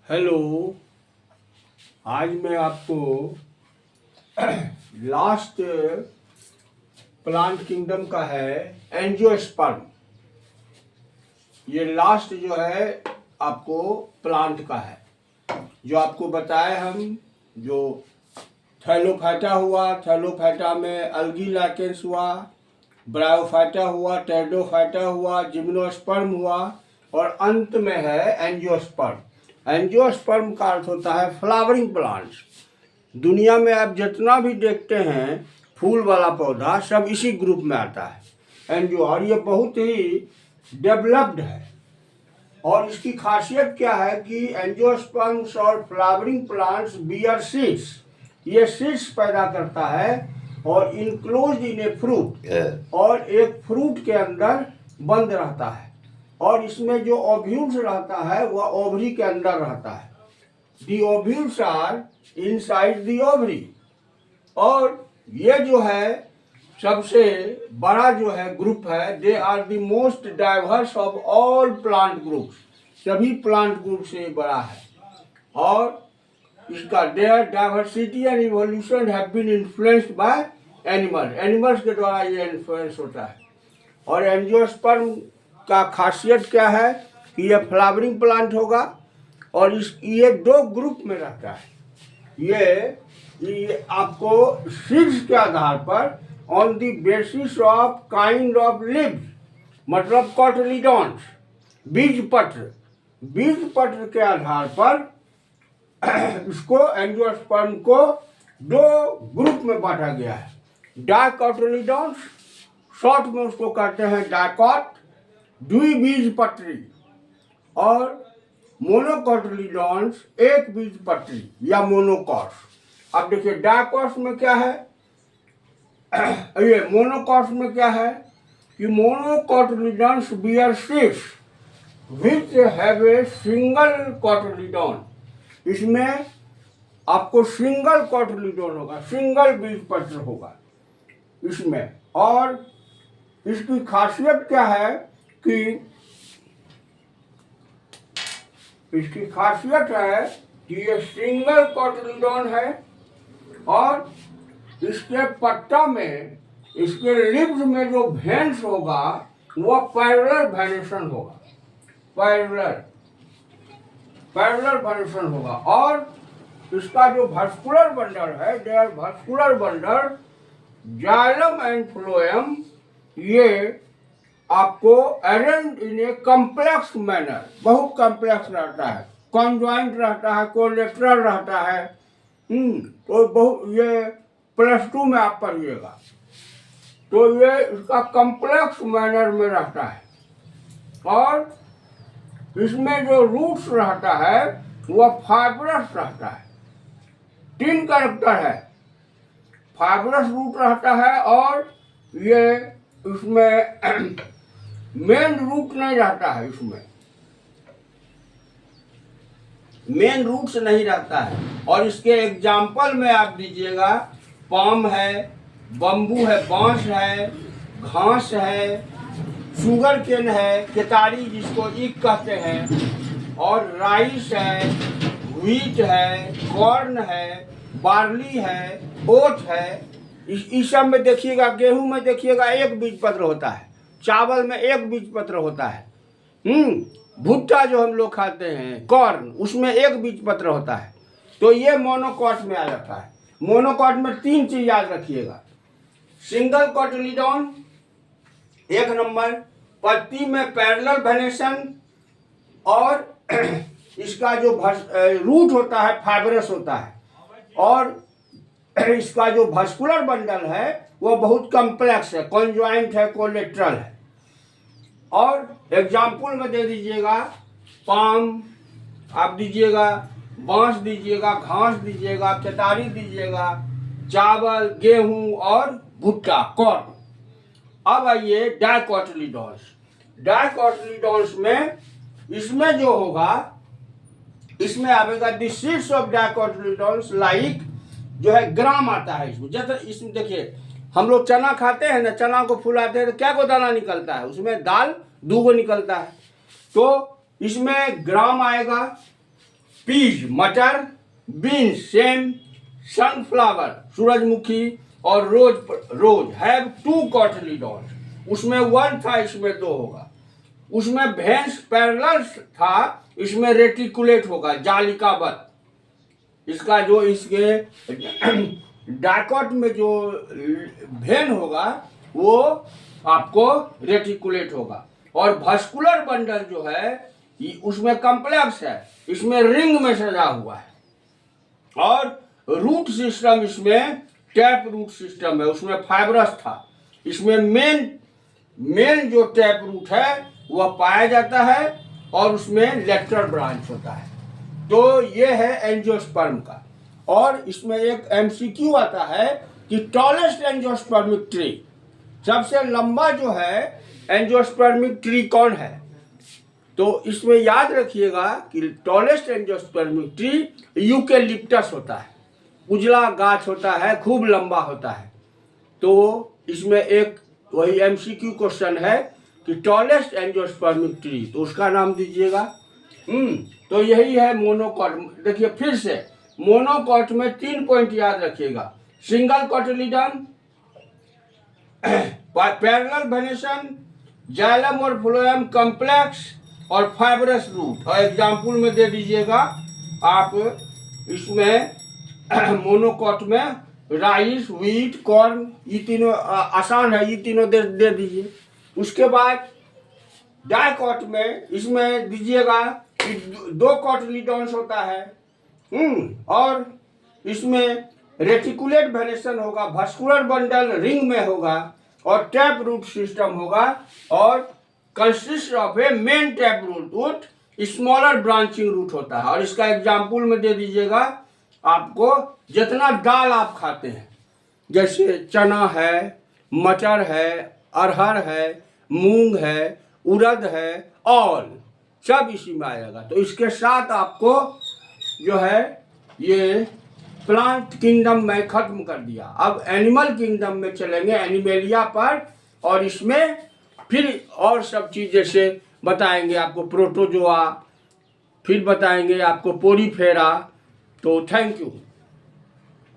Hello. आज मैं आपको लास्ट प्लांट किंगडम का है एंजियोस्पर्म। ये लास्ट जो है आपको प्लांट का है, जो आपको बताए हम। जो थैलोफाइटा हुआ, थैलोफाइटा में अल्गी लाइकेंस हुआ, ब्रायोफाइटा हुआ, टेरिडोफाइटा हुआ, जिम्नोस्पर्म हुआ और अंत में है एंजियोस्पर्म। एंजियोस्पर्म का अर्थ होता है फ्लावरिंग प्लांट्स। दुनिया में आप जितना भी देखते हैं फूल वाला पौधा सब इसी ग्रुप में आता है एंजियो, और ये बहुत ही डेवलप्ड है। और इसकी खासियत क्या है कि एंजियोस्पर्म्स और फ्लावरिंग प्लांट्स बियर सीड्स, ये सीड्स पैदा करता है और इनक्लोज इन ए फ्रूट, और एक फ्रूट के अंदर बंद रहता है। और इसमें जो ओव्यूल्स रहता है वह ओवरी के अंदर रहता है। The ovules are inside the ovary. और ये जो है सबसे बड़ा जो है ग्रुप है, they are the most diverse of all plant groups. सभी प्लांट ग्रुप से बड़ा है। और इसका their diversity and evolution have been influenced by animals के द्वारा ये इन्फ्लुएंस होता है। और एंजियोस्पर्म का खासियत क्या है कि ये फ्लावरिंग प्लांट होगा और ये दो ग्रुप में रहता है। ये आपको सीड्स के आधार पर on the basis of kind of leaves, मतलब कॉटिलीडॉन्स, बीज पत्र के आधार पर इसको एंजियोस्पर्म को दो ग्रुप में बांटा गया है। डाइकोटिलीडॉन्स, शॉर्ट में उसको कहते हैं डाइकॉट, द्विबीजपत्री, और मोनोकोटिलीडॉन्स, एक बीजपत्री या मोनोकॉट्स। अब देखिए डाइकॉट्स में क्या है, ये मोनोकॉट्स में क्या है कि monocotyledons bear seeds which have a single cotyledon. इसमें आपको सिंगल कोटिलीडॉन होगा, सिंगल बीजपत्र होगा इसमें। और इसकी खासियत क्या है कि ये सिंगल कोटिलीडॉन है और इसके पत्ता में, इसके लिव्स में जो वेन्स होगा वह पैरेलल वेनेशन होगा, पैरेलल वेनेशन होगा। और इसका जो वास्कुलर बंडल है, their vascular bundle xylem and phloem, ये आपको arrange in a complex manner, बहुत कॉम्प्लेक्स रहता है, कॉन्जॉइंट रहता है, कोलेटरल रहता है। तो बहुत ये +2 में आप पढ़िएगा। तो ये इसका कॉम्प्लेक्स मैनर में रहता है। और इसमें जो रूट्स रहता है वह फाइब्रस रहता है। 3 कैरेक्टर है, फाइब्रस रूट रहता है। और ये इसमें मेन रूट नहीं रहता है, इसमें मेन रूट्स नहीं रहता है। और इसके एग्जाम्पल में आप दीजिएगा, पाम है, बम्बू है, बांस है, घास है, शुगर केन है, केतारी जिसको ईख कहते हैं, और राइस है, व्हीट है, कॉर्न है, बार्ली है, ओट है। इस सब में देखिएगा, गेहूं में देखिएगा एक बीजपत्र होता है, चावल में एक बीजपत्र होता है। भुट्टा जो हम लोग खाते हैं कॉर्न, उसमें एक बीजपत्र होता है। तो ये मोनोकॉट में आ जाता है। मोनोकॉट में 3 चीज याद रखिएगा, सिंगल कोटिलीडॉन 1 नंबर, पत्ती में पैरेलल वेनेशन, और इसका जो रूट होता है फाइब्रस होता है, और इसका जो वास्कुलर बंडल है वो बहुत कॉम्प्लेक्स है, कॉन्जॉइंट है, कोलेटरल है। और एग्जाम्पल में दे दीजिएगा, पाम आप दीजिएगा, बांस दीजिएगा, घास दीजिएगा, केतारी दीजिएगा, चावल, गेहूं और भुट्टा, कॉर्न। अब आइए डाइकोटिलीडॉन्स। डाइकोटिलीडॉन्स में इसमें जो होगा, इसमें आवेगा द सीड्स ऑफ डाइकोटिलीडॉन्स लाइक, जो है ग्राम आता है इसमें। जैसे इसमें देखिए हम लोग चना खाते हैं ना, चना को फुलाते हैं तो क्या को दाना निकलता है, उसमें दाल 2 गो निकलता है। तो इसमें ग्राम आएगा, पीज मटर, बीन्स सेम, सनफ्लावर सूरजमुखी और रोज हैव 2 कॉटिलीडॉन्स। उसमें 1 था, इसमें 2 होगा। उसमें भेंस पैरेलल था, इसमें रेटिकुलेट होगा, जालिकाबद्ध। इसका जो इसके डायकॉट में जो भेन होगा वो आपको रेटिकुलेट होगा। और भस्कुलर बंडल जो है उसमें कॉम्प्लेक्स है, इसमें रिंग में सजा हुआ है। और रूट सिस्टम इसमें टैप रूट सिस्टम है, उसमें फाइब्रस था। इसमें मेन जो टैप रूट है वह पाया जाता है और उसमें लेटरल ब्रांच होता है। तो ये है एंजियोस्पर्म का। और इसमें एक एमसीक्यू आता है कि टॉलेस्ट एंजियोस्पर्मिक ट्री, सबसे लंबा जो है एंजियोस्पर्मिक ट्री कौन है? तो इसमें याद रखिएगा कि टॉलेस्ट एंजियोस्पर्मिक ट्री यूकेलिप्टस होता है, उजला गाछ होता है, खूब लंबा होता है। तो इसमें एक वही एमसीक्यू क्वेश्चन है कि टॉलेस्ट एंजियोस्पर्मिक ट्री, तो उसका नाम दीजिएगा। तो यही है मोनोकॉट। देखिए फिर से, मोनोकॉट में 3 पॉइंट याद रखिएगा। Single cotyledon, parallel venation, xylem और फ्लोएम कॉम्प्लेक्स और फाइब्रस रूट। और एग्जाम्पल में दे दीजिएगा आप इसमें मोनोकॉट में राइस, व्हीट, कॉर्न, ये तीनों आसान है, ये तीनों दे दीजिए। उसके बाद डाइकॉट में इसमें दीजिएगा कि 2 कॉटिलीडॉन्स होता है। और इसमें रेटिकुलेट वेनेशन होगा, भस्कुलर बंडल रिंग में होगा और टैप रूट सिस्टम होगा और consist of a main tap root, smaller branching root होता है। और इसका एग्जाम्पल में दे दीजिएगा आपको, जितना दाल आप खाते हैं, जैसे चना है, मटर है, अरहर है, मूंग है, उड़द है, ऑल सब इसी में आएगा। तो इसके साथ आपको जो है ये प्लांट किंगडम में खत्म कर दिया। अब एनिमल किंगडम में चलेंगे, एनिमेलिया पर। और इसमें फिर और सब चीज़ जैसे बताएंगे आपको, प्रोटोजोआ, फिर बताएंगे आपको पोरीफेरा। तो थैंक यू।